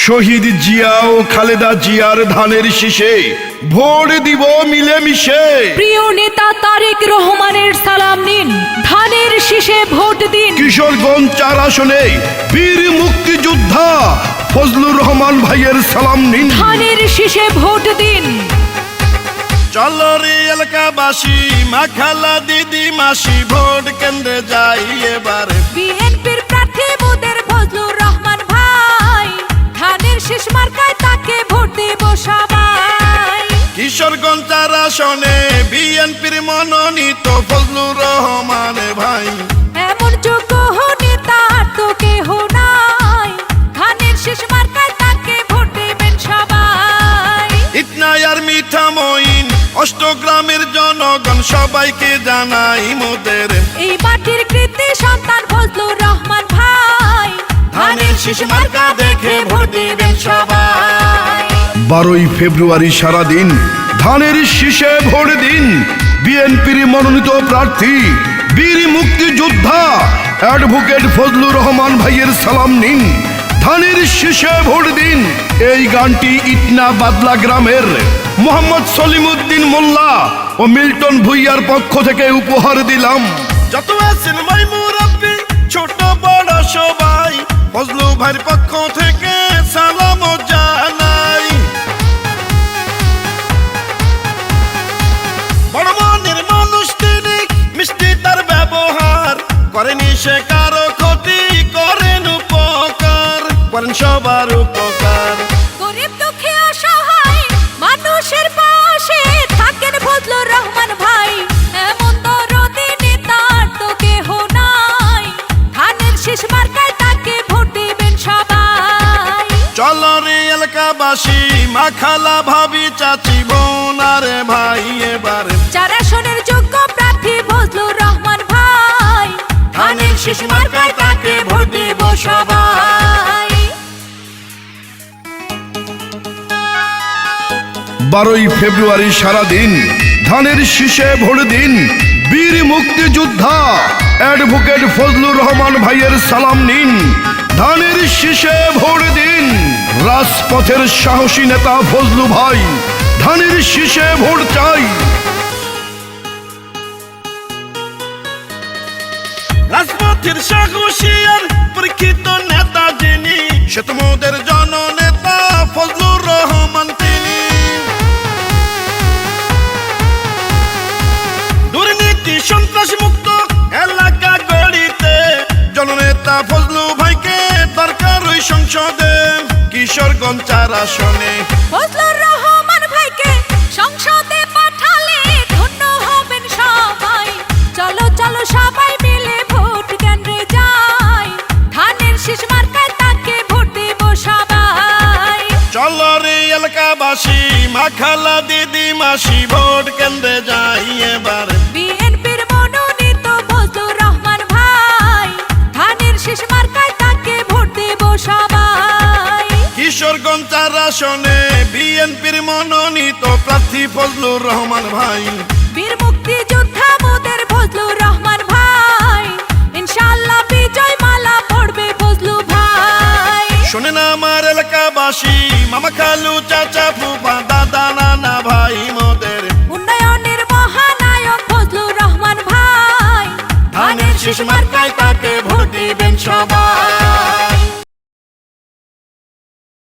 শহীদ জিয়া ও খালেদা জিয়ার ধানের শীষে ভোট দিব মিলেমিশে। প্রিয় নেতা তারেক রহমানের সালাম নিন, ধানের শীষে ভোট দিন। কিশোরগঞ্জ 4 আসনে বীর মুক্তিযোদ্ধা ফজলুর রহমান ভাইয়ের সালাম নিন, ধানের শীষে ভোট দিন। চলো রে এলাকাবাসী, মা খালা দিদি মাসি, ভোট কেন্দ্রে যাই এবারে। বিএনপির প্রার্থী মোদের ফজলুর রহমান ভাই, ধানের শীষ মার্কায় তাকে ভোট দেব সবাই। কিশোরগঞ্জ 4 আসনে বিএনপির মনোনীত ফজলুর রহমান ভাই। এমন যোগ্য নেতা আর তো কেহ নাই, ধানের শীষ মার্কায় তাকে ভোট দেবেন সবাই। ইতনায়ার মিঠামইন অষ্টগ্রামের জনগণ সবাইকে জানাই মোদের এই মাটির কৃতি সন্তান ফজলুর রহমান ভাই, ধানের শীষ মার্কা দেখে ভোট দিবেন সবাই। 12 ফেব্রুয়ারি সারাদিন ধানের শীষে ভোট দিন। বিএনপির মনোনীত প্রার্থী বীর মুক্তিযোদ্ধা অ্যাডভোকেট ফজলুর রহমান ভাইয়ের সালাম নিন, ধানের শীষে ভোট দিন। এই গানটি ইটনা বাদলা গ্রামের মোহাম্মদ সলিমউদ্দিন মোল্লা ও মিল্টন ভুইয়ার পক্ষ থেকে উপহার দিলাম। যত আছেন ভাই মুরব্বি ছোট বড় সবাই, ফজলু ভাইয়ের পক্ষ থেকে সালাম জানাই। বড় মনের মানুষ তিনি, মিষ্টি তার ব্যবহার, করেনি সে কারো ক্ষতি, করেন উপকার, করেন সবার উপকার। গরিব দুঃখী অসহায় মানুষের পাশে থাকেন ফজলুর রহমান ভাই, এমন দরদি নেতা আর তো কেহ নাই, ধানের শীষ মার্কায় তাকে ভোট দিবেন সবাই। চলো রে এলাকাবাসী, মা খালা ভাবি চাচি বোন আরে ভাই এবারে 4 আসনের যোগ্য প্রার্থী ফজলুর রহমান ভাই, ধানের শীষ মার্কায় তাকে ভোট দেব সবাই। 12 ফেব্রুয়ারি সারাদিন ধানের শীষে ভোট দিন। বীর মুক্তিযোদ্ধা অ্যাডভোকেট ফজলুর রহমান ভাইয়ের সালাম নিন, ধানের শীষে ভোট দিন। রাজপথের সাহসী নেতা ফজলু ভাই, ধানের শীষে ভোট চাই। রাজপথের সাহসী আর পরীক্ষিত নেতা যিনি, সে তোমাদের জননেতা ফজলুর রহমান তিনি। দুর্নীতি সন্ত্রাস মুক্ত এলাকা গড়িতে জননেতা ফজলু ভাইকে দরকার ওই সংসদে। কিশোরগঞ্জ 4 আসনে ফজলুর রহমান ভাইকে সংসদে পাঠালে ধন্য হবেন সবাই। চলো চলো সবাই মিলে ভোট কেন্দ্রে যাই, ধানের শীষ মার্কায় তাকে ভোট দেব সবাই। চলো রে এলাকাবাসী, মা খালা দিদি মাসি, ভোট কেন্দ্রে যাই এবার। বিএনপির মনোনীত ফজলুর রহমান ভাই, ধানের শীষ মার্কায় তাকে ভোট দেব সবাই। কিশোরগঞ্জ 4 আসনে বিএনপির মনোনীত প্রার্থী ফজলুর রহমান ভাই। বীর মুক্তিযোদ্ধা মোদের ফজলুর রহমান ভাই, ইনশাআল্লাহ বিজয় মালা পড়বে ফজলু ভাই। শোনেন আমার এলাকাবাসী, মামা খালু চাচা ফুফা দাদা নানা ভাই মোদের উন্নয়নের মহানায়ক ফজলুর রহমান ভাই, ধানের শীষ মার্কায় তাকে ভোট দিবেন সবাই।